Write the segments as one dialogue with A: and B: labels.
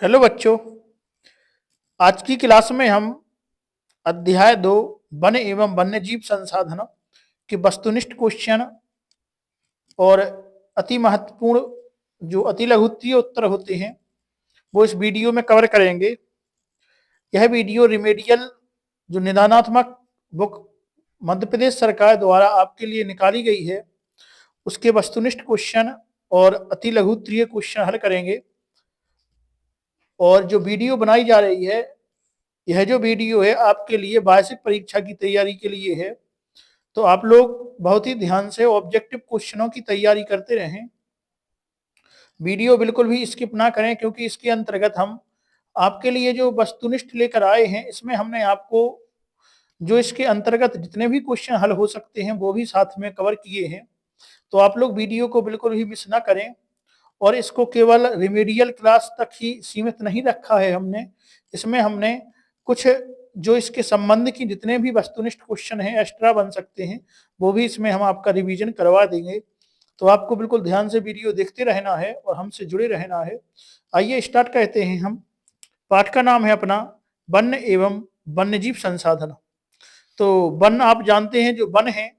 A: Hello बच्चों। आज की क्लास में हम अध्याय 2 वन एवं वन्यजीव संसाधन के वस्तुनिष्ठ क्वेश्चन और अति महत्वपूर्ण जो अति लघुत्तरीय उत्तर होते हैं वो इस वीडियो में कवर करेंगे। यह वीडियो रिमेडियल जो निदानात्मक बुक मध्य प्रदेश सरकार द्वारा आपके लिए निकाली गई है उसके वस्तुनिष्ठ क्वेश्चन और अति लघुत्तरीय क्वेश्चन हल करेंगे। और जो वीडियो बनाई जा रही है, यह जो वीडियो है आपके लिए वार्षिक परीक्षा की तैयारी के लिए है, तो आप लोग बहुत ही ध्यान से ऑब्जेक्टिव क्वेश्चनों की तैयारी करते रहें। वीडियो बिल्कुल भी स्किप ना करें, क्योंकि इसके अंतर्गत हम आपके लिए जो वस्तुनिष्ठ लेकर आए हैं इसमें हमने आपको जो इसके अंतर्गत जितने भी क्वेश्चन हल हो सकते हैं वो भी साथ में कवर किए हैं। तो आप लोग वीडियो को बिल्कुल भी मिस ना करें। और इसको केवल रिमेडियल क्लास तक ही सीमित नहीं रखा है हमने, इसमें हमने कुछ जो इसके संबंध की जितने भी वस्तुनिष्ठ क्वेश्चन हैं एक्स्ट्रा बन सकते हैं वो भी इसमें हम आपका रिवीजन करवा देंगे। तो आपको बिल्कुल ध्यान से वीडियो देखते रहना है और हमसे जुड़े रहना है। आइए स्टार्ट करते हैं हम। पाठ का नाम है अपना वन्य एवं वन्यजीव संसाधन। तो वन आप जानते हैं, जो वन है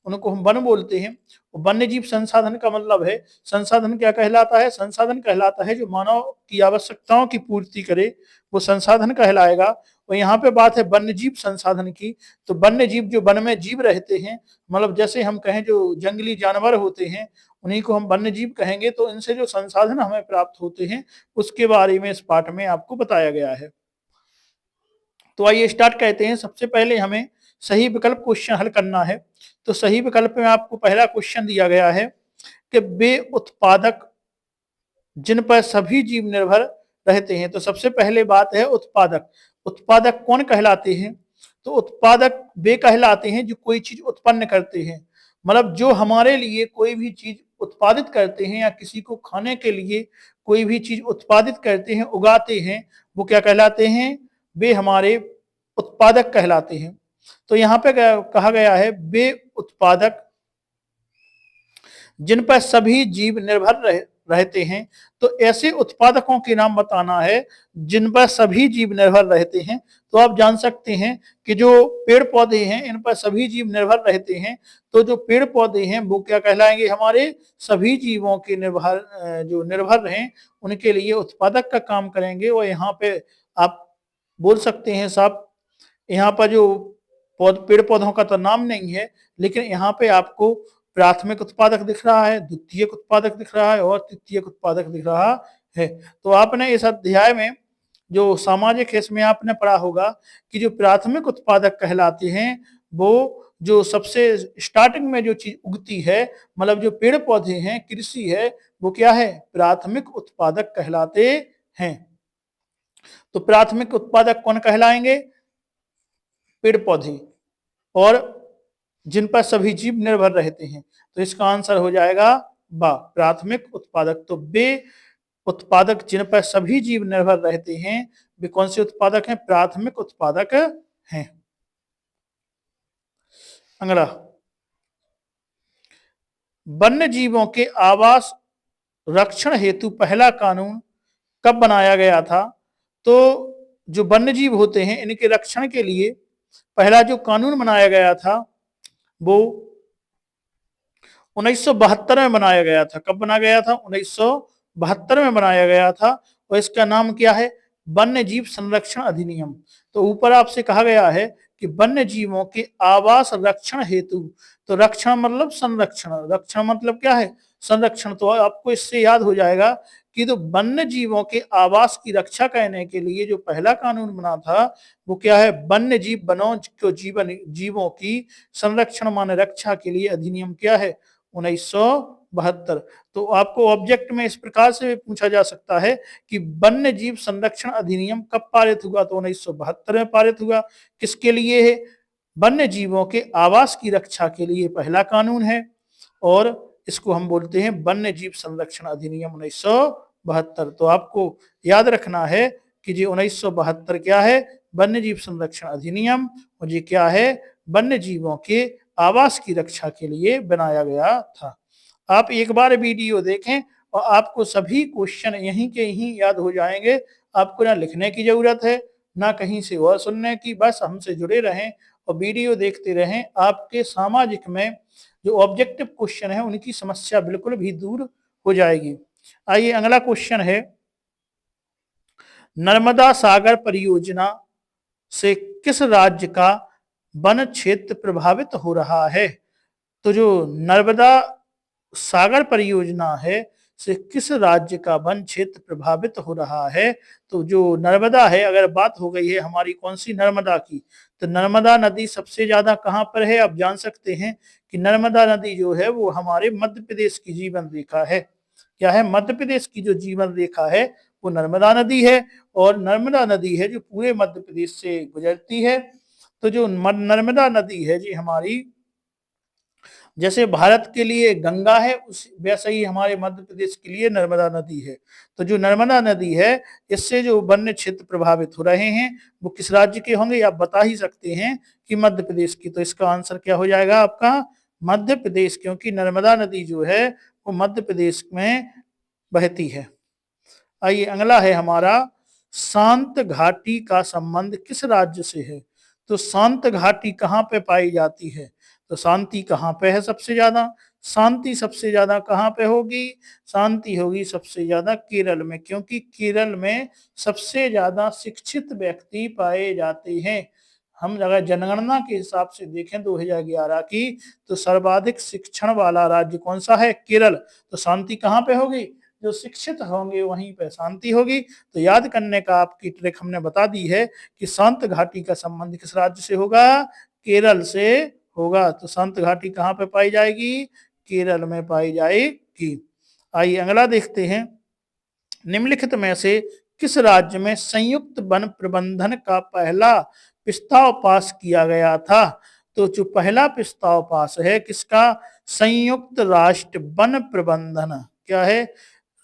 A: उनको हम वन बोलते हैं। वन्य जीव संसाधन का मतलब है, संसाधन क्या कहलाता है? संसाधन कहलाता है जो मानव की आवश्यकताओं की पूर्ति करे, वो संसाधन कहलाएगा। और यहाँ पे बात है वन्य जीव संसाधन की। तो वन्य जीव जो वन में जीव रहते हैं, मतलब जैसे हम कहें जो जंगली जानवर होते हैं उन्हीं को हम वन्य जीव कहेंगे। तो इनसे जो संसाधन हमें प्राप्त होते हैं उसके बारे में इस पाठ में आपको बताया गया है। तो आइए स्टार्ट करते हैं। सबसे पहले हमें सही विकल्प क्वेश्चन हल करना है। तो सही विकल्प में आपको पहला क्वेश्चन दिया गया है कि वे उत्पादक जिन पर सभी जीव निर्भर रहते हैं। तो सबसे पहले बात है उत्पादक। उत्पादक कौन कहलाते हैं? तो उत्पादक वे कहलाते हैं जो कोई चीज उत्पन्न करते हैं, मतलब जो हमारे लिए कोई भी चीज उत्पादित करते हैं या किसी को खाने के लिए कोई भी चीज उत्पादित करते हैं, उगाते हैं, वो क्या कहलाते हैं? वे हमारे उत्पादक कहलाते हैं। तो यहाँ पे कहा गया है वे उत्पादक जिन पर सभी जीव निर्भर रहते हैं। तो ऐसे उत्पादकों के नाम बताना है जिन पर सभी जीव निर्भर रहते हैं। तो आप जान सकते हैं कि जो पेड़ पौधे हैं इन पर सभी जीव निर्भर रहते हैं। तो जो पेड़ पौधे हैं वो क्या कहलाएंगे? हमारे सभी जीवों के जो निर्भर हैं उनके लिए उत्पादक का काम करेंगे। और यहाँ पे आप बोल सकते हैं साहब, यहाँ पर जो पेड़ पौधों का तो नाम नहीं है, लेकिन यहाँ पे आपको प्राथमिक उत्पादक दिख रहा है, द्वितीयक उत्पादक दिख रहा है और तृतीयक उत्पादक दिख रहा है। तो आपने इस अध्याय में जो सामाजिक है इसमें आपने पढ़ा होगा कि जो प्राथमिक उत्पादक कहलाते हैं वो जो सबसे स्टार्टिंग में जो चीज उगती है, मतलब जो पेड़ पौधे हैं, कृषि है, वो क्या है? प्राथमिक उत्पादक कहलाते हैं। तो प्राथमिक उत्पादक कौन कहलाएंगे? पेड़ पौधे, और जिन पर सभी जीव निर्भर रहते हैं। तो इसका आंसर हो जाएगा बा, प्राथमिक उत्पादक। तो वे उत्पादक जिन पर सभी जीव निर्भर रहते हैं वे कौन से उत्पादक हैं? प्राथमिक उत्पादक हैं। अगला, वन्य जीवों के आवास रक्षण हेतु पहला कानून कब बनाया गया था? तो जो वन्य जीव होते हैं इनके रक्षण के लिए पहला जो कानून बनाया गया था वो 1972 में बनाया गया था। कब बनाया गया था? 1972 में बनाया गया था। और इसका नाम क्या है? वन्य जीव संरक्षण अधिनियम। तो ऊपर आपसे कहा गया है कि वन्य जीवों के आवास रक्षण हेतु। तो रक्षण मतलब संरक्षण, रक्षण मतलब क्या है? संरक्षण। तो आपको इससे याद हो जाएगा कि तो वन्य जीवों के आवास की रक्षा करने के लिए जो पहला कानून बना था वो क्या है? वन्य जीव वनों को जीवों की संरक्षण माने रक्षा के लिए अधिनियम क्या है? 1972। तो आपको ऑब्जेक्ट में इस प्रकार से पूछा जा सकता है कि वन्य जीव संरक्षण अधिनियम कब पारित हुआ? तो 1972 में पारित हुआ। किसके लिए है? वन्य जीवों के आवास की रक्षा के लिए पहला कानून है, और इसको हम बोलते हैं वन्य जीव संरक्षण अधिनियम 1972। तो आपको याद रखना है कि जी 1972 क्या है? वन्य जीव संरक्षण अधिनियम। और ये क्या है? वन्य जीवों के आवास की रक्षा के लिए बनाया गया था। आप एक बार वीडियो देखें और आपको सभी क्वेश्चन यहीं के यहीं याद हो जाएंगे। आपको ना लिखने की जरूरत है ना कहीं से और सुनने की, बस हमसे जुड़े रहें और वीडियो देखते रहें। आपके सामाजिक में जो ऑब्जेक्टिव क्वेश्चन है उनकी समस्या बिल्कुल भी दूर हो जाएगी। आइए अगला क्वेश्चन है, नर्मदा सागर परियोजना से किस राज्य का वन क्षेत्र प्रभावित हो रहा है? तो जो नर्मदा सागर परियोजना है से किस राज्य का वन क्षेत्र प्रभावित हो रहा है? तो जो नर्मदा है, अगर बात हो गई है हमारी कौन सी नर्मदा की, तो नर्मदा नदी सबसे ज्यादा कहां पर है? आप जान सकते हैं कि नर्मदा नदी जो है वो हमारे मध्य प्रदेश की जीवन रेखा है। क्या है? मध्य प्रदेश की जो जीवन रेखा है वो नर्मदा नदी है, और नर्मदा नदी है जो पूरे मध्य प्रदेश से गुजरती है। तो जो नर्मदा नदी है जी हमारी, जैसे भारत के लिए गंगा है उस वैसे ही हमारे मध्य प्रदेश के लिए नर्मदा नदी है। तो जो नर्मदा नदी है इससे जो वन्य क्षेत्र प्रभावित हो रहे हैं वो किस राज्य के होंगे? आप बता ही सकते हैं कि मध्य प्रदेश की। तो इसका आंसर क्या हो जाएगा आपका? मध्य प्रदेश, क्योंकि नर्मदा नदी जो है वो मध्य प्रदेश में बहती है। आइए अगला है हमारा, शांत घाटी का संबंध किस राज्य से है? तो शांत घाटी कहाँ पे पाई जाती है? तो शांति कहाँ पे है सबसे ज्यादा? शांति सबसे ज्यादा कहाँ पे होगी? शांति होगी सबसे ज्यादा केरल में, क्योंकि केरल में सबसे ज्यादा शिक्षित व्यक्ति पाए जाते हैं। हम अगर जनगणना के हिसाब से देखें 2011 की, तो सर्वाधिक शिक्षण वाला राज्य कौन सा है? केरल। तो शांति कहाँ पे होगी? जो शिक्षित होंगे वहीं पे शांति होगी। तो याद करने का आपकी ट्रिक हमने बता दी है कि शांत घाटी का संबंध किस राज्य से होगा? केरल से होगा। तो शांत घाटी कहाँ पे पाई जाएगी? केरल में पाई जाएगी। आइए अगला देखते हैं, निम्नलिखित में से किस राज्य में संयुक्त वन प्रबंधन का पहला प्रस्ताव पास किया गया था? तो जो पहला प्रस्ताव पास है किसका? संयुक्त राष्ट्र वन प्रबंधन। क्या है?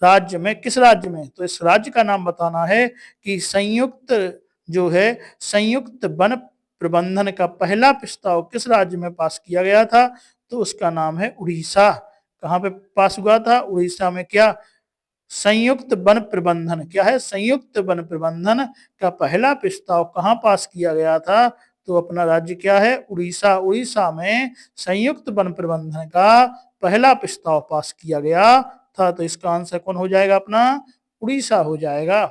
A: राज्य में, किस राज्य में? तो इस राज्य का नाम बताना है कि संयुक्त जो है संयुक्त वन प्रबंधन का पहला प्रस्ताव किस राज्य में पास किया गया था? तो उसका नाम है उड़ीसा। कहाँ पे पास हुआ था? उड़ीसा में। क्या? संयुक्त वन प्रबंधन। क्या है? संयुक्त वन प्रबंधन का पहला प्रस्ताव कहाँ पास किया गया था? तो अपना राज्य क्या है? उड़ीसा। उड़ीसा में संयुक्त वन प्रबंधन का पहला प्रस्ताव पास किया गया था। तो इसका आंसर कौन हो जाएगा? अपना उड़ीसा हो जाएगा।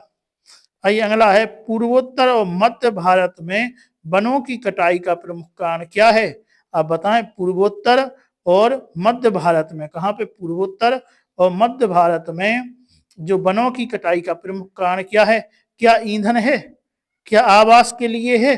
A: आइए अगला है, पूर्वोत्तर और मध्य भारत में वनों की कटाई का प्रमुख कारण क्या है? आप बताएं। पूर्वोत्तर और मध्य भारत में, कहाँ पे? पूर्वोत्तर और मध्य भारत में जो वनों की कटाई का प्रमुख कारण क्या है? क्या ईंधन है? क्या आवास के लिए है?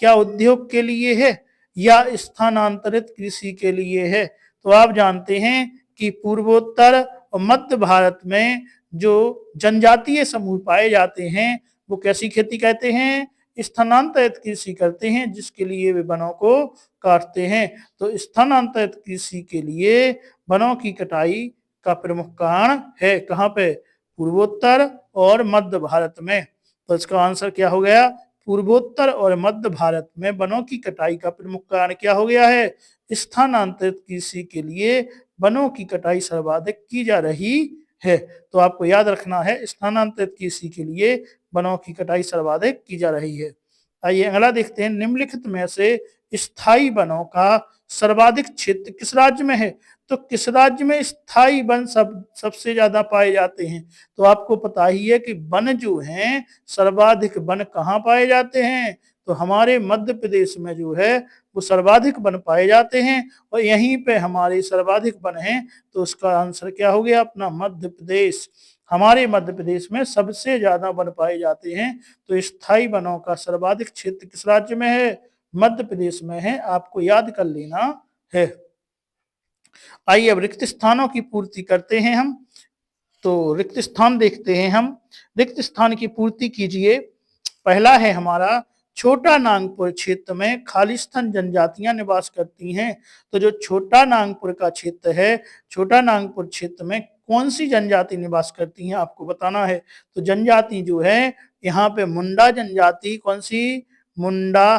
A: क्या उद्योग के लिए है? या स्थानांतरित कृषि के लिए है? तो आप जानते हैं कि पूर्वोत्तर और मध्य भारत में जो जनजातीय समूह पाए जाते हैं वो कैसी खेती कहते हैं? स्थानांतरित कृषि करते हैं, जिसके लिए वे वनों को काटते हैं। तो स्थानांतरित कृषि के लिए वनों की कटाई का प्रमुख कारण है कहाँ पे? पूर्वोत्तर और मध्य भारत में। तो इसका आंसर क्या हो गया? पूर्वोत्तर और मध्य भारत में वनों की कटाई का प्रमुख कारण क्या हो गया है? स्थानांतरित कृषि के लिए वनों की कटाई सर्वाधिक की जा रही है। तो आपको याद रखना है, स्थानांतरित कृषि के लिए वनों की कटाई सर्वाधिक की जा रही है। आइए अगला देखते हैं, निम्नलिखित में से स्थायी वनों का सर्वाधिक क्षेत्र किस राज्य में है? तो किस राज्य में स्थायी वन सबसे ज्यादा पाए जाते हैं? तो आपको पता ही है कि वन जो हैं सर्वाधिक वन कहाँ पाए जाते हैं? तो हमारे मध्य प्रदेश में जो है वो सर्वाधिक वन पाए जाते हैं, और यहीं पे हमारे सर्वाधिक वन हैं। तो उसका आंसर क्या हो गया? अपना मध्य प्रदेश। हमारे मध्य प्रदेश में सबसे ज्यादा वन पाए जाते हैं। तो स्थायी वनों का सर्वाधिक क्षेत्र किस राज्य में है? मध्य प्रदेश में है। आपको याद कर लेना है। आइए अब रिक्त स्थानों की पूर्ति करते हैं हम। तो रिक्त स्थान देखते हैं हम। रिक्त स्थान की पूर्ति कीजिए। पहला है हमारा, छोटा नागपुर क्षेत्र में खालिस्तान जनजातियां निवास करती हैं। तो जो छोटा नागपुर का क्षेत्र है, छोटा नागपुर क्षेत्र में कौन सी जनजाति निवास करती हैं आपको बताना है। तो जनजाति जो है यहाँ पे मुंडा जनजाति, कौन सी? मुंडा।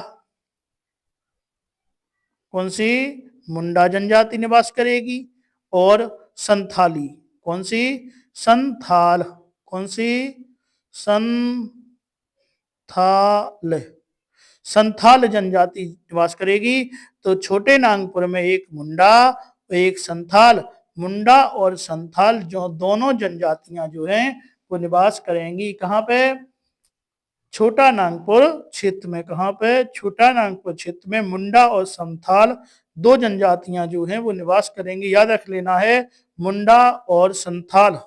A: कौन सी? मुंडा जनजाति निवास करेगी। और संथाली, कौन सी? संथाल। कौन सी? संथाल। संथाल जनजाति निवास करेगी। तो छोटे नागपुर में एक मुंडा, एक संथाल, मुंडा और संथाल जो दोनों जनजातियां जो हैं वो निवास करेंगी। कहां पे? छोटा नागपुर क्षेत्र में। कहां पे? छोटा नागपुर क्षेत्र में मुंडा और संथाल दो जनजातियां जो हैं वो निवास करेंगी। याद रख लेना है, मुंडा और संथाल।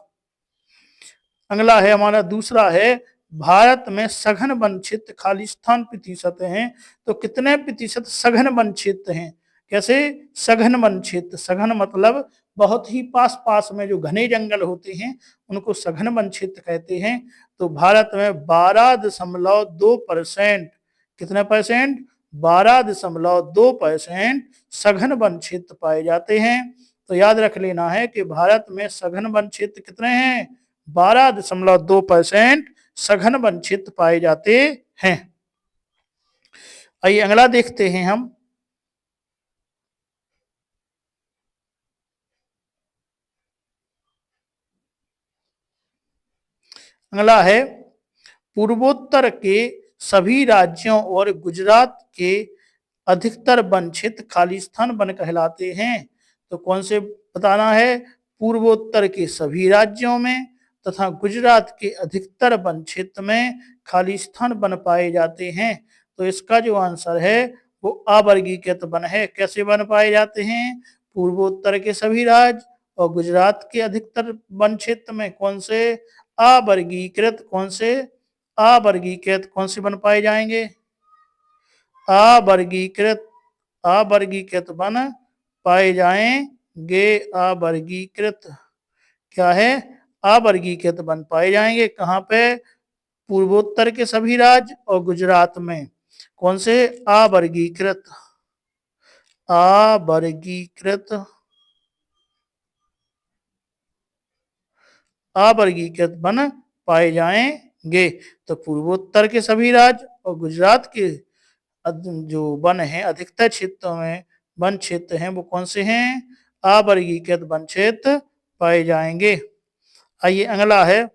A: अगला है हमारा दूसरा है, भारत में सघन वन क्षेत्र खालिस्तान प्रतिशत हैं। तो कितने प्रतिशत सघन वन क्षेत्र हैं? कैसे? सघन वन क्षेत्र। सघन मतलब बहुत ही पास पास में जो घने जंगल होते हैं उनको सघन वन क्षेत्र कहते हैं। तो भारत में 12.2%, कितने परसेंट? 12.2% सघन वन क्षेत्र पाए जाते हैं। तो याद रख लेना है कि भारत में सघन वन क्षेत्र कितने हैं? 12.2% सघन वन क्षेत्र पाए जाते हैं। आइए अगला देखते हैं हम। अगला है, पूर्वोत्तर के सभी राज्यों और गुजरात के अधिकतर वन क्षेत्र खालिस्तान वन कहलाते हैं। तो कौन से बताना है? पूर्वोत्तर के सभी राज्यों में तथा गुजरात के अधिकतर वन क्षेत्र में खालिस्तान वन पाए जाते हैं। तो इसका जो आंसर है वो अवर्गीकृत वन है। कैसे वन पाए जाते हैं? पूर्वोत्तर के सभी राज्य और गुजरात के अधिकतर वन क्षेत्र में कौन से? अवर्गीकृत। कौन से? अवर्गीकृत। कौन से वन पाए जाएंगे? अवर्गीकृत। अवर्गीकृत वन पाए जाएंगे। अवर्गीकृत क्या है? अवर्गीकृत वन पाए जाएंगे। कहां पे? पूर्वोत्तर के सभी राज्य और गुजरात में। कौन से? अवर्गीकृत। अवर्गीकृत। अवर्गीकृत वन पाए जाएंगे। तो पूर्वोत्तर के सभी राज्य और गुजरात के जो वन है अधिकतर क्षेत्रों में वन क्षेत्र हैं वो कौन से हैं? अवर्गीकृत वन क्षेत्र पाए जाएंगे। आइए अगला है,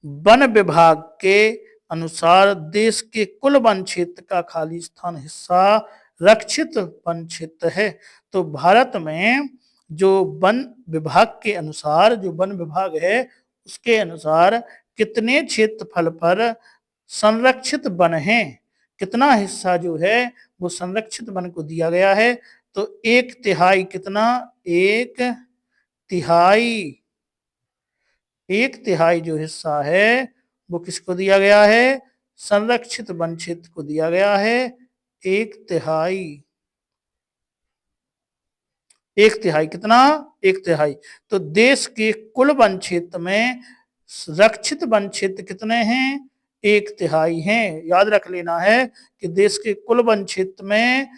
A: वन विभाग के अनुसार देश के कुल वन क्षेत्र का खालिस्तान हिस्सा रक्षित वन क्षेत्र है। तो भारत में जो वन विभाग के अनुसार, जो वन विभाग है उसके अनुसार कितने क्षेत्रफल पर संरक्षित वन है, कितना हिस्सा जो है वो संरक्षित वन को दिया गया है? तो 1/3। कितना? 1/3। 1/3 जो हिस्सा है वो किसको दिया गया है? संरक्षित वन क्षेत्र को दिया गया है। 1/3। 1/3 कितना? 1/3। तो देश के कुल वन क्षेत्र में रक्षित वन क्षेत्र कितने हैं? 1/3 हैं। याद रख लेना है कि देश के कुल वन क्षेत्र में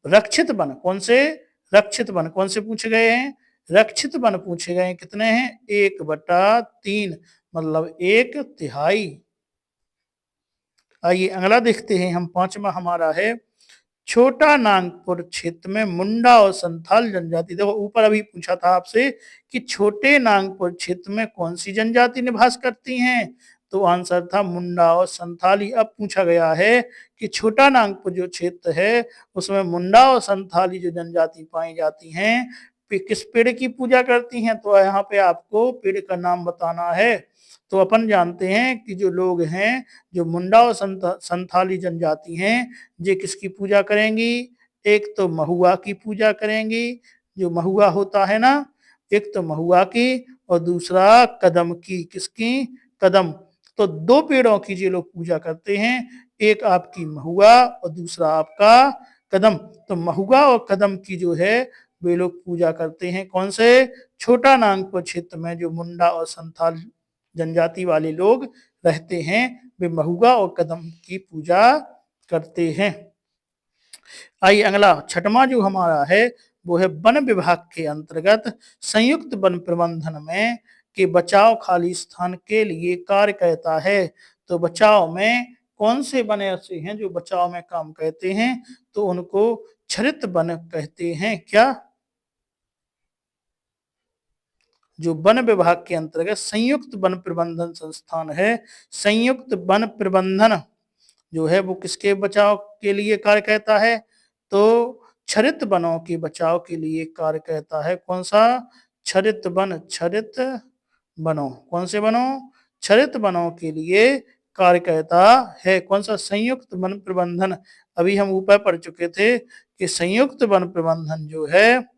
A: रक्षित वन कौन से? रक्षित वन कौन से पूछे गए हैं? रक्षित वन पूछे गए हैं। कितने हैं? 1/3 मतलब 1/3। आइए अगला देखते हैं हम। पांचवा हमारा है, छोटा नागपुर क्षेत्र में मुंडा और संथाल जनजाति। देखो ऊपर अभी पूछा था आपसे कि छोटे नागपुर क्षेत्र में कौन सी जनजाति निवास करती हैं? तो आंसर था मुंडा और संथाली। अब पूछा गया है कि छोटा नागपुर जो क्षेत्र है उसमें मुंडा और संथाली जो जनजाति पाई जाती हैं किस पेड़ की पूजा करती हैं? तो यहाँ पे आपको पेड़ का नाम बताना है। तो अपन जानते हैं कि जो लोग हैं, जो मुंडा और संथाली जनजाति हैं, ये किसकी पूजा करेंगी? एक तो महुआ की पूजा करेंगी, जो महुआ होता है ना, एक तो महुआ की और दूसरा कदम की। किसकी? कदम। तो दो पेड़ों की ये लोग पूजा करते हैं, एक आपकी महुआ और दूसरा आपका कदम। तो महुआ और कदम की जो है वे लोग पूजा करते हैं। कौन से? छोटा नागपुर क्षेत्र में जो मुंडा और संथाल जनजाति वाले लोग रहते हैं वे महुआ और कदम की पूजा करते हैं। आइए अगला छठवां जो हमारा है वो है, वन विभाग के अंतर्गत संयुक्त वन प्रबंधन में के बचाव खालिस्तान के लिए कार्य करता है। तो बचाव में कौन से वन ऐसे हैं जो बचाव में काम करते हैं? तो उनको क्षरित वन कहते हैं। क्या? जो वन विभाग के अंतर्गत संयुक्त वन प्रबंधन संस्थान है, संयुक्त वन प्रबंधन जो है वो किसके बचाव के लिए कार्य करता है, तो क्षरित वनों के बचाव के लिए कार्य करता है। कौन सा? क्षरित वनों, कौन से वनों? क्षरित वनों के लिए कार्य करता है। कौन सा? संयुक्त वन प्रबंधन। अभी हम ऊपर पढ़ चुके थे कि संयुक्त वन प्रबंधन जो है,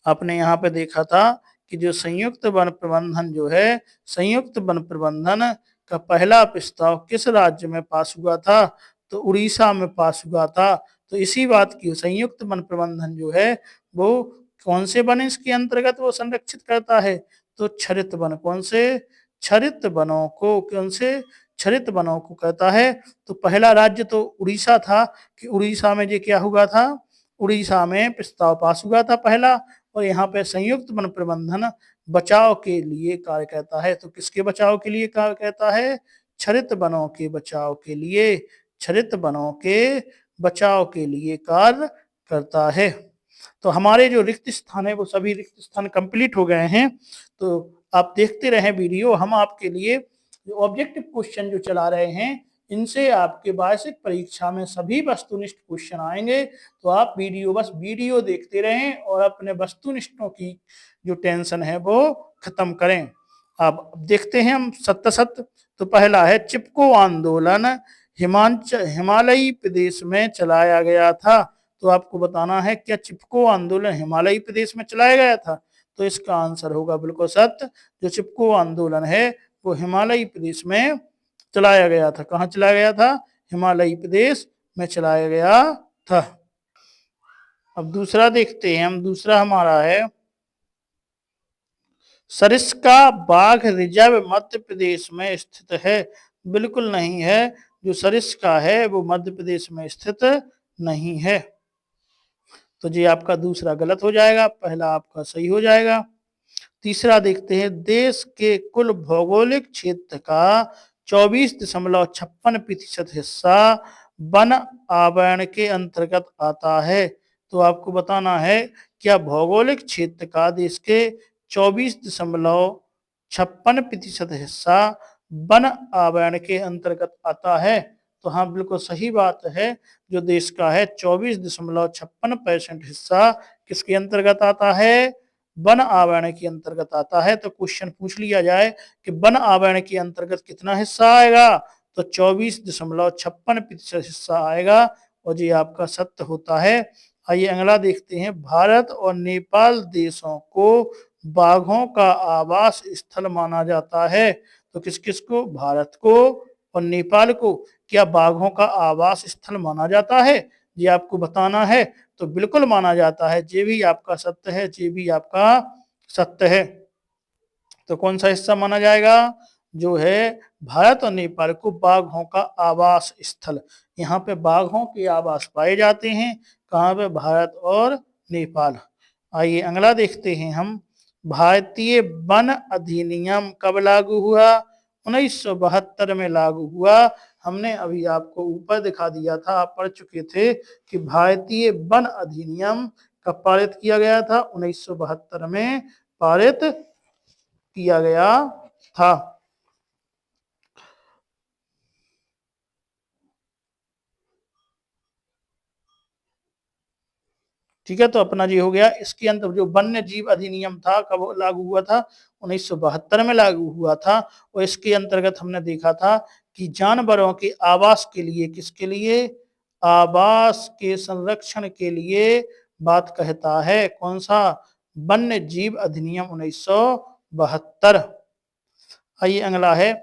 A: आपने यहाँ पे देखा था कि जो संयुक्त वन प्रबंधन जो है, संयुक्त वन प्रबंधन का पहला प्रस्ताव किस राज्य में पास हुआ था? तो उड़ीसा में पास हुआ था। तो इसी बात की संयुक्त वन प्रबंधन जो है वो कौन से वन इसके अंतर्गत वो संरक्षित करता है? तो क्षरित वन। कौन से? क्षरित वनों को। कौन से? क्षरित वनों को कहता है। तो पहला राज्य तो उड़ीसा था कि उड़ीसा में ये क्या हुआ था? उड़ीसा में प्रस्ताव पास हुआ था पहला, और यहाँ पे संयुक्त वन प्रबंधन बचाव के लिए कार्य करता है। तो किसके बचाव के लिए कार्य करता है? क्षरित वनों के बचाव के लिए, क्षरित वनों के बचाव के लिए कार्य करता है। तो हमारे जो रिक्त स्थान है वो सभी रिक्त स्थान कंप्लीट हो गए हैं। तो आप देखते रहें वीडियो, हम आपके लिए जो ऑब्जेक्टिव क्वेश्चन जो चला रहे हैं इनसे आपके वार्षिक परीक्षा में सभी वस्तुनिष्ठ क्वेश्चन आएंगे। तो आप बस वीडियो देखते रहें और अपने वस्तुनिष्ठों की जो टेंशन है वो खत्म करें। अब देखते हैं हम सत्य सत्य। तो पहला है, चिपको आंदोलन हिमालयी प्रदेश में चलाया गया था। तो आपको बताना है क्या चिपको आंदोलन हिमालयी प्रदेश में चलाया गया था? तो इसका आंसर होगा बिल्कुल सत्य। जो चिपको आंदोलन है वो हिमालयी प्रदेश में चलाया गया था। कहाँ चलाया गया था? हिमालयी प्रदेश में चलाया गया था। अब दूसरा देखते हैं हम। दूसरा हमारा है, सरिस्का बाघ रिजर्व मध्य प्रदेश में स्थित है। बिल्कुल नहीं है, जो सरिस्का है वो मध्य प्रदेश में स्थित नहीं है। तो ये आपका दूसरा गलत हो जाएगा, पहला आपका सही हो जाएगा। तीसरा देखते हैं, देश के कुल भौगोलिक क्षेत्र का 24.56% हिस्सा वन आवरण के अंतर्गत आता है। तो आपको बताना है क्या भौगोलिक क्षेत्र का देश के 24.56% हिस्सा वन आवरण के अंतर्गत आता है। तो हाँ, बिल्कुल सही बात है। जो देश का है 24.56% हिस्सा किसके अंतर्गत आता है? वन आवरण के अंतर्गत आता है। तो क्वेश्चन पूछ लिया जाए कि वन आवरण के अंतर्गत कितना हिस्सा आएगा, तो 24.56% हिस्सा आएगा, और ये आपका सत्य होता है। आइए अगला देखते हैं, भारत और नेपाल देशों को बाघों का आवास स्थल माना जाता है। तो किस किस को? भारत को और नेपाल को क्या बाघों का आवास स्थल माना जाता है? ये आपको बताना है। तो बिल्कुल माना जाता है, ये भी आपका सत्य है, ये भी आपका सत्य है। तो कौन सा हिस्सा माना जाएगा? जो है भारत और नेपाल को बाघों का आवास स्थल। यहाँ पे बाघों के आवास पाए जाते हैं। कहाँ पे? भारत और नेपाल। आइए अगला देखते हैं हम, भारतीय वन अधिनियम कब लागू हुआ? 1972 में लागू हुआ। हमने अभी आपको ऊपर दिखा दिया था, आप पढ़ चुके थे कि भारतीय वन अधिनियम कब पारित किया गया था? 1972 में पारित किया गया था। ठीक है, तो अपना जी हो गया। इसके अंदर जो वन्य जीव अधिनियम था कब लागू हुआ था? 1972 में लागू हुआ था। और इसके अंतर्गत हमने देखा था कि जानवरों के आवास के लिए, किसके लिए? आवास के संरक्षण के लिए बात कहता है। कौन सा? वन्य जीव अधिनियम 1972। आइए अगला है,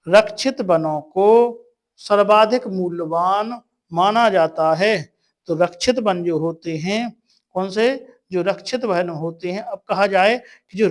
A: रक्षित वनों को सर्वाधिक मूल्यवान माना जाता है। तो रक्षित वन जो होते हैं, कौन से? जो रक्षित वन होते हैं। अब कहा जाए कि जो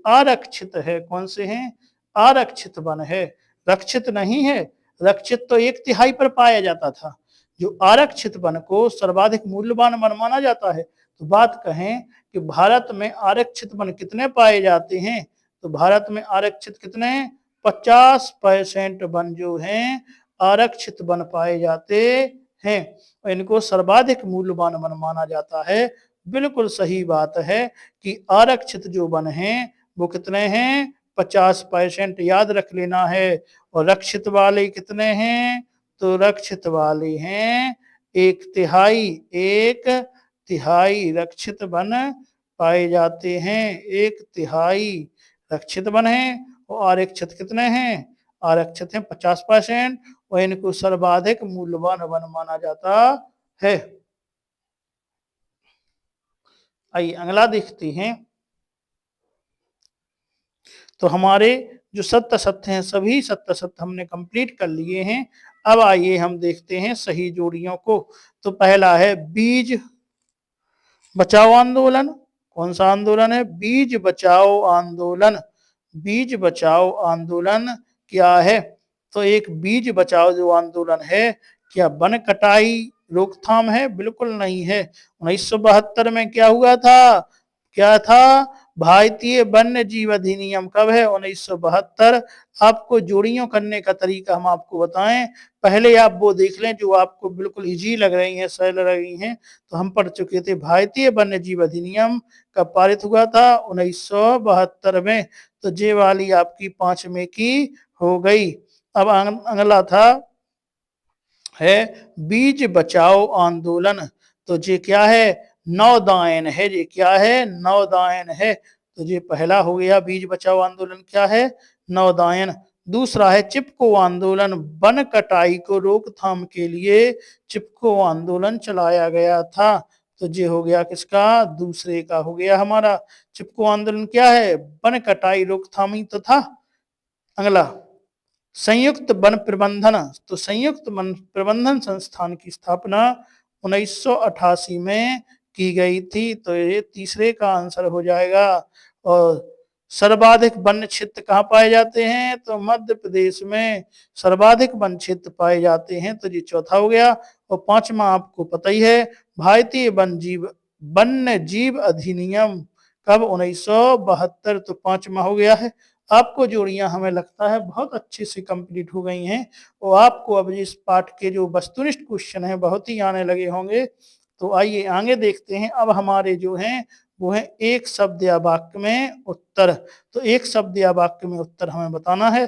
A: आरक्षित है, कौन से हैं? आरक्षित वन है, रक्षित नहीं है। रक्षित तो 1/3 पर पाया जाता था। जो आरक्षित वन को सर्वाधिक मूल्यवान वन माना जाता है। तो बात कहें कि भारत में आरक्षित वन कितने पाए जाते हैं? तो भारत में आरक्षित कितने? 50% वन जो हैं आरक्षित वन पाए जाते हैं, और इनको सर्वाधिक मूल्यवान वन माना जाता है। बिल्कुल सही बात है कि आरक्षित जो वन हैं वो कितने हैं? 50% याद रख लेना है। और रक्षित वाले कितने हैं? तो रक्षित वाले हैं 1/3। 1/3 रक्षित वन पाए जाते हैं। 1/3 रक्षित वन है और आरक्षित कितने हैं? आरक्षित हैं 50% और इनको सर्वाधिक मूल्यवान वन माना जाता है। आइए अगला देखते हैं। तो हमारे जो सत्य सत्य हैं सभी सत्य सत्य हमने कंप्लीट कर लिए हैं। अब आइए हम देखते हैं सही जोड़ियों को। तो पहला है बीज बचाओ आंदोलन। कौन सा आंदोलन है? बीज बचाओ आंदोलन। बीज बचाओ आंदोलन क्या है? तो एक बीज बचाओ जो आंदोलन है, क्या वन कटाई रोकथाम है? बिल्कुल नहीं है। 1972 में क्या हुआ था? क्या था? भारतीय वन्य जीव अधिनियम। कब है? 1972। आपको जोड़ियों करने का तरीका हम आपको बताएं। पहले आप वो देख लें जो आपको बिल्कुल इजी लग रही हैं, सरल लग रही हैं। तो हम पढ़ चुके थे भारतीय वन्य जीव अधिनियम कब पारित हुआ था? 1972 में। तो ये वाली आपकी 5 में की हो गई। अब अगला था है बीज बचाओ आंदोलन। तो ये क्या है? नवोदायन है। ये क्या है? नवोदायन है। तो ये पहला हो गया बीज बचाओ आंदोलन क्या है? नवोदायन। दूसरा है चिपको आंदोलन। वन कटाई को रोकथाम के लिए चिपको आंदोलन चलाया गया था। तो ये हो गया किसका? दूसरे का हो गया हमारा। चिपको आंदोलन क्या है? वन कटाई रोकथाम ही तो था। अगला संयुक्त वन प्रबंधन। तो संयुक्त वन प्रबंधन संस्थान की स्थापना 1988 में की गई थी। तो ये तीसरे का आंसर हो जाएगा। और सर्वाधिक वन क्षेत्र कहाँ पाए जाते हैं? तो मध्य प्रदेश में सर्वाधिक वन क्षेत्र पाए जाते हैं। तो ये चौथा हो गया। और पांचवा आपको पता ही है भारतीय वन्य जीव अधिनियम कब? 1972। तो पांचवा हो गया है। आपको जोड़ियां हमें लगता है बहुत अच्छे से कंप्लीट हो गई हैं और आपको अब इस पाठ के जो वस्तुनिष्ठ क्वेश्चन हैं बहुत ही आने लगे होंगे। तो आइए आगे देखते हैं। अब हमारे जो हैं वो है एक शब्द या वाक्य में उत्तर। तो एक शब्द या वाक्य में उत्तर हमें बताना है।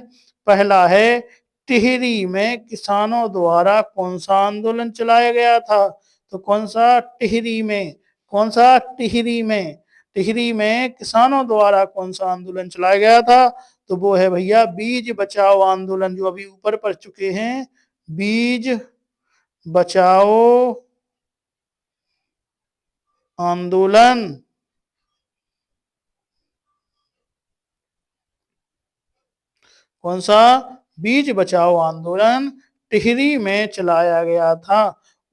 A: पहला है टिहरी में किसानों द्वारा कौन सा आंदोलन चलाया गया था? तो कौन सा? टिहरी में। कौन सा? टिहरी में। टिहरी में किसानों द्वारा कौन सा आंदोलन चलाया गया था? तो वो है भैया बीज बचाओ आंदोलन, जो अभी ऊपर पढ़ चुके हैं। बीज बचाओ आंदोलन। कौन सा? बीज बचाओ आंदोलन टिहरी में चलाया गया था।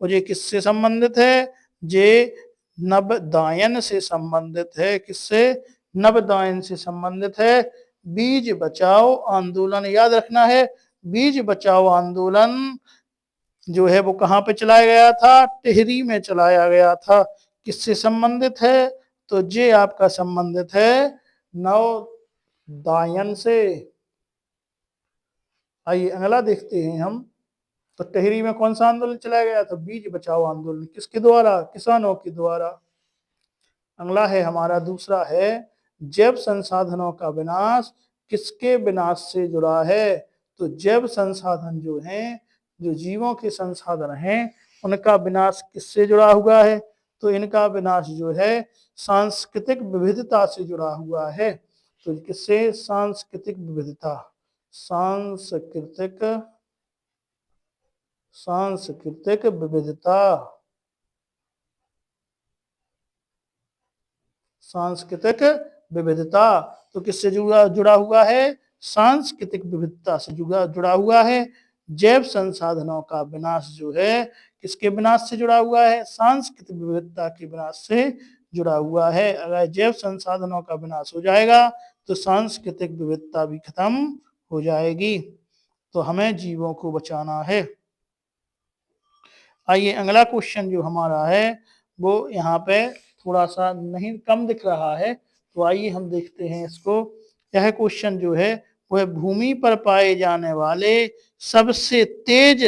A: और ये किससे संबंधित है? ये नवोदायन से संबंधित है। किससे? नवोदायन से संबंधित है। बीज बचाओ आंदोलन याद रखना है। बीज बचाओ आंदोलन जो है वो कहाँ पे चलाया गया था? टिहरी में चलाया गया था। किससे संबंधित है? तो ये आपका संबंधित है नवोदायन से। आइए अगला देखते हैं हम। तो टिहरी में कौन सा आंदोलन चलाया गया था? बीज बचाओ आंदोलन। किसके द्वारा? किसानों के द्वारा। अगला है हमारा दूसरा है जैव संसाधनों का विनाश किसके विनाश से जुड़ा है? तो जैव संसाधन जो हैं, जो जीवों के संसाधन हैं, उनका विनाश किससे जुड़ा हुआ है? तो इनका विनाश जो है सांस्कृतिक विविधता से जुड़ा हुआ है। तो किससे? सांस्कृतिक विविधता। सांस्कृतिक सांस्कृतिक विविधता। सांस्कृतिक विविधता। तो किससे जुड़ा हुआ है? सांस्कृतिक विविधता से जुड़ा हुआ है। जैव संसाधनों का विनाश जो है किसके विनाश से जुड़ा हुआ है? सांस्कृतिक विविधता के विनाश से जुड़ा हुआ है। अगर जैव संसाधनों का विनाश हो जाएगा तो सांस्कृतिक विविधता भी खत्म हो जाएगी। तो हमें जीवों को बचाना है। आइए अगला क्वेश्चन जो हमारा है वो यहाँ पे थोड़ा सा नहीं कम दिख रहा है। तो आइए हम देखते हैं इसको। यह क्वेश्चन जो है वह भूमि पर पाए जाने वाले सबसे तेज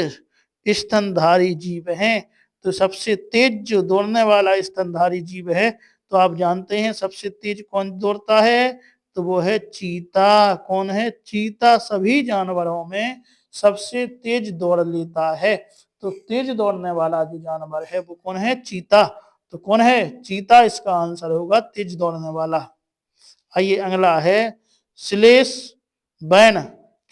A: स्तनधारी जीव हैं। तो सबसे तेज जो दौड़ने वाला स्तनधारी जीव है, तो आप जानते हैं सबसे तेज कौन दौड़ता है, तो वो है चीता। कौन है? चीता सभी जानवरों में सबसे तेज दौड़ लेता है। तो तेज दौड़ने वाला जो जानवर है वो कौन है? चीता। तो कौन है? चीता इसका आंसर होगा, तेज दौड़ने वाला। आइए अगला है श्लेष बैन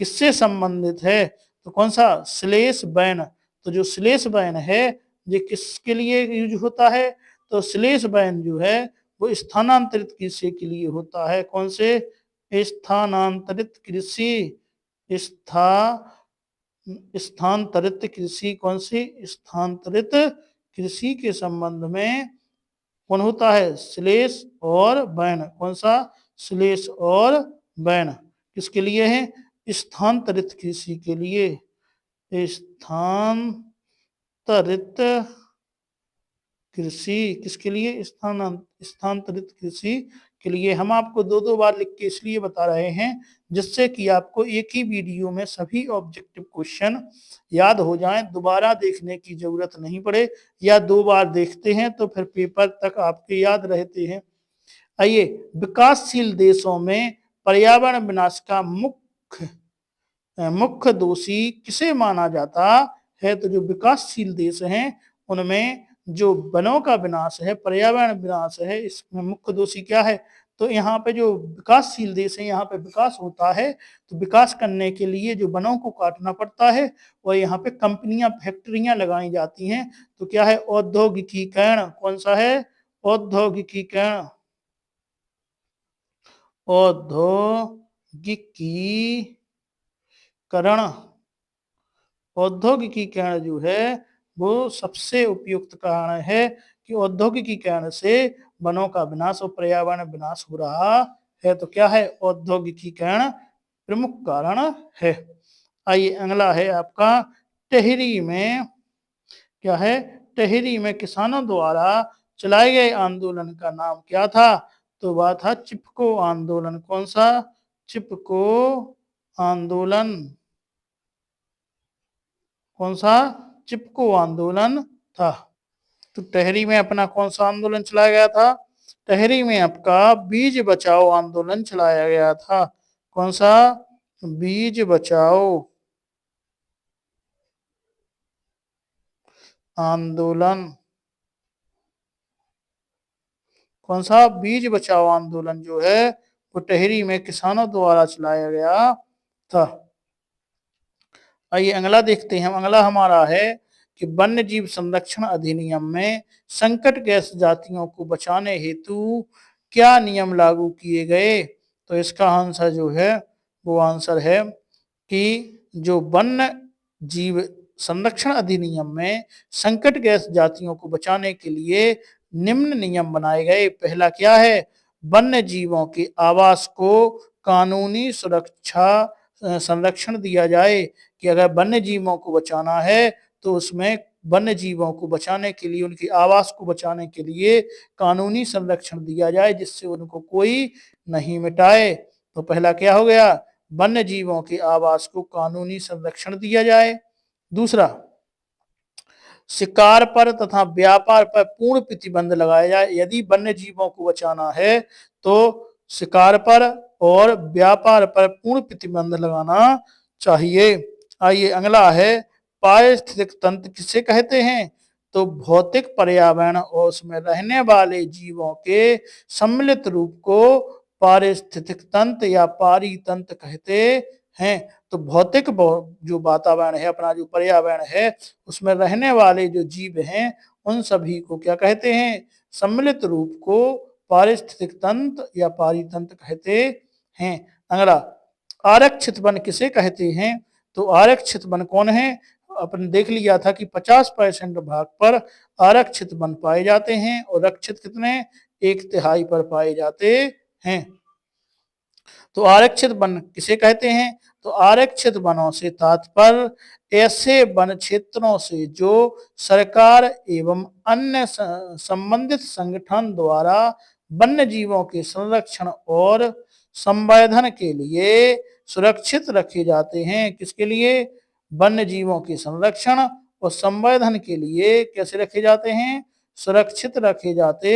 A: किससे संबंधित है? तो कौन सा? श्लेष बैन। तो जो श्लेष बैन है ये किसके लिए यूज होता है? तो श्लेष बैन जो है वो स्थानांतरित कृषि के लिए होता है। कौन से? स्थानांतरित कृषि। स्थानांतरित कृषि। कौन सी? स्थानांतरित कृषि के संबंध में कौन होता है? श्लेष और बैन। कौन सा? श्लेष और बैन किसके लिए है? स्थानांतरित कृषि के लिए। स्थानांतरित कृषि किसके लिए? स्थानांतरित कृषि के लिए। हम आपको दो दो बार लिख के इसलिए बता रहे हैं जिससे कि आपको एक ही वीडियो में सभी ऑब्जेक्टिव क्वेश्चन याद हो जाएं, दोबारा देखने की जरूरत नहीं पड़े, या दो बार देखते हैं तो फिर पेपर तक आपके याद रहते हैं। आइए, विकासशील देशों में पर्यावरण विनाश का मुख्य दोषी किसे माना जाता है? तो जो विकासशील देश हैं उनमें जो वनों का विनाश है, पर्यावरण विनाश है, इसमें मुख्य दोषी क्या है? तो यहाँ पे जो विकासशील देश है यहाँ पे विकास होता है, तो विकास करने के लिए जो वनों को काटना पड़ता है और यहाँ पे कंपनियां, फैक्ट्रियां लगाई जाती हैं। तो क्या है? औद्योगिकीकरण। कौन सा है? औद्योगिकीकरण। औद्योगिकीकरण। औद्योगिकीकरण जो है वो सबसे उपयुक्त कारण है कि औद्योगिकीकरण से वनों का विनाश और पर्यावरण विनाश हो रहा है। तो क्या है? औद्योगिकीकरण प्रमुख कारण है। आइए अगला है आपका टिहरी में। क्या है? टिहरी में किसानों द्वारा चलाए गए आंदोलन का नाम क्या था? तो वह था चिपको आंदोलन। कौन सा? चिपको आंदोलन। कौन सा? चिपको आंदोलन था। तो टिहरी में अपना कौन सा आंदोलन चलाया गया था? टिहरी में आपका बीज बचाओ आंदोलन चलाया गया था। कौन सा? बीज बचाओ आंदोलन। कौन सा? बीज बचाओ आंदोलन जो है वो टिहरी में किसानों द्वारा चलाया गया था। आइए अगला देखते हैं हम। अगला हमारा है कि वन्य जीव संरक्षण अधिनियम में संकट ग्रस्त जातियों को बचाने हेतु क्या नियम लागू किए गए? तो इसका आंसर जो है वो आंसर है कि जो वन्य जीव संरक्षण अधिनियम में संकट ग्रस्त जातियों को बचाने के लिए निम्न नियम बनाए गए। पहला क्या है? वन्य जीवों के आवास को कानूनी सुरक्षा संरक्षण दिया जाए, कि अगर वन्य जीवों को बचाना है तो उसमें वन्य जीवों को बचाने के लिए, उनके आवास को बचाने के लिए कानूनी संरक्षण दिया जाए जिससे उनको कोई नहीं मिटाए। तो पहला क्या हो गया? वन्य जीवों के आवास को कानूनी संरक्षण दिया जाए। दूसरा, शिकार पर तथा व्यापार पर पूर्ण प्रतिबंध लगाया जाए। यदि वन्य जीवों को बचाना है तो शिकार पर और व्यापार पर पूर्ण प्रतिबंध लगाना चाहिए। आइए अगला है पारिस्थितिक तंत्र किसे कहते हैं? तो भौतिक पर्यावरण और उसमें रहने वाले जीवों के सम्मिलित रूप को पारिस्थितिक तंत्र या पारितंत्र कहते हैं। तो भौतिक जो वातावरण है, अपना जो पर्यावरण है, उसमें रहने वाले जो जीव हैं उन सभी को क्या कहते हैं? सम्मिलित रूप को पारिस्थितिक तंत्र या पारितंत्र कहते हैं। अगला, आरक्षित वन किसे कहते हैं? तो आरक्षित वन कौन है? अपन देख लिया था कि 50% भाग पर आरक्षित वन पाए जाते हैं और रक्षित कितने? 1/3 पर पाए जाते हैं। तो आरक्षित वन किसे कहते हैं? तो आरक्षित वनों से तात्पर्य ऐसे वन क्षेत्रों से जो सरकार एवं अन्य संबंधित संगठन द्वारा वन्य जीवों के संरक्षण और संवर्धन के लिए सुरक्षित रखे जाते हैं। किसके लिए? वन्य जीवों के संरक्षण और संवर्धन के लिए कैसे रखे जाते हैं, सुरक्षित रखे जाते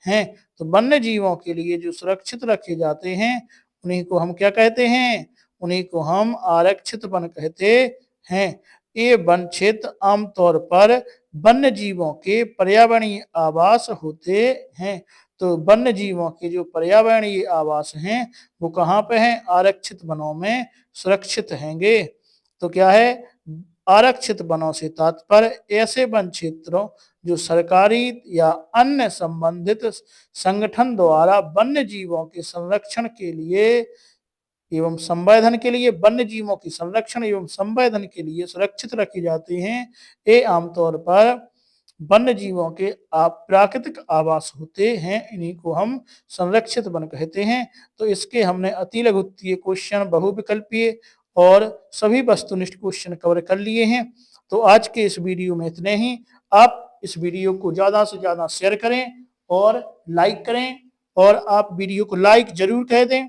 A: हैं। तो वन्य जीवों के लिए जो सुरक्षित रखे जाते हैं उन्हीं को हम क्या कहते हैं, उन्हीं को हम आरक्षित वन कहते हैं। ये वन क्षेत्र आमतौर पर वन्य जीवों के पर्यावरणीय आवास होते हैं। तो वन्य जीवों के जो पर्यावरणीय आवास हैं वो कहाँ पे हैं, आरक्षित वनों में सुरक्षित हैंगे। तो क्या है, आरक्षित वनों से तात्पर्य ऐसे वन क्षेत्रों जो सरकारी या अन्य संबंधित संगठन द्वारा वन्य जीवों के संरक्षण के लिए एवं संवर्धन के लिए, वन्य जीवों की संरक्षण एवं संवर्धन के लिए सुरक्षित रखी जाती हैं। ये आमतौर पर वन्य जीवों के प्राकृतिक आवास होते हैं, इन्हीं को हम संरक्षित वन कहते हैं। तो इसके हमने अति लघुत्तीय क्वेश्चन, बहुविकल्पीय और सभी वस्तुनिष्ठ क्वेश्चन कवर कर लिए हैं। तो आज के इस वीडियो में इतने ही। आप इस वीडियो को ज्यादा से ज्यादा शेयर करें और लाइक करें, और आप वीडियो को लाइक जरूर कह दें,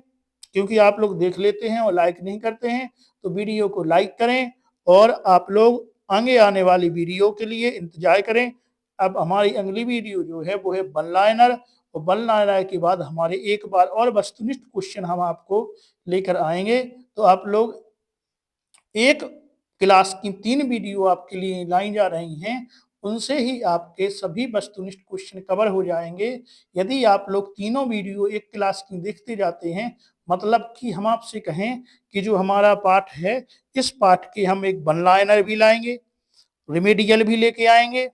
A: क्योंकि आप लोग देख लेते हैं और लाइक नहीं करते हैं। तो वीडियो को लाइक करें और आप लोग आगे आने वाली वीडियो के लिए इंतजार करें। अब हमारी अगली वीडियो जो है वो है वन लाइनर, और वन लाइनर के बाद हमारे एक बार और वस्तुनिष्ठ क्वेश्चन हम आपको लेकर आएंगे। तो आप लोग एक क्लास की 3 वीडियो आपके लिए लाई जा रही हैं, उनसे ही आपके सभी वस्तुनिष्ठ क्वेश्चन कवर हो जाएंगे। यदि आप लोग तीनों वीडियो एक क्लास की देखते जाते हैं, मतलब कि हम आपसे कहें कि जो हमारा पाठ है, इस पाठ के हम एक वन लाइनर भी लाएंगे, रिमेडियल भी लेके आएंगे,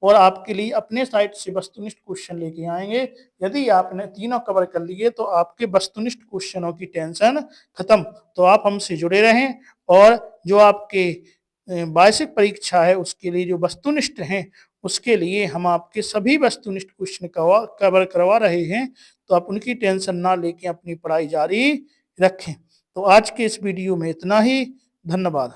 A: और आपके लिए अपने साइड से वस्तुनिष्ठ क्वेश्चन लेके आएंगे। यदि आपने तीनों कवर कर लिए तो आपके वस्तुनिष्ठ क्वेश्चनों की टेंशन खत्म। तो आप हमसे जुड़े रहें, और जो आपके वार्षिक परीक्षा है उसके लिए जो वस्तुनिष्ठ हैं उसके लिए हम आपके सभी वस्तुनिष्ठ क्वेश्चन कवर करवा रहे हैं। तो आप उनकी टेंशन ना लेके अपनी पढ़ाई जारी रखें। तो आज के इस वीडियो में इतना ही। धन्यवाद।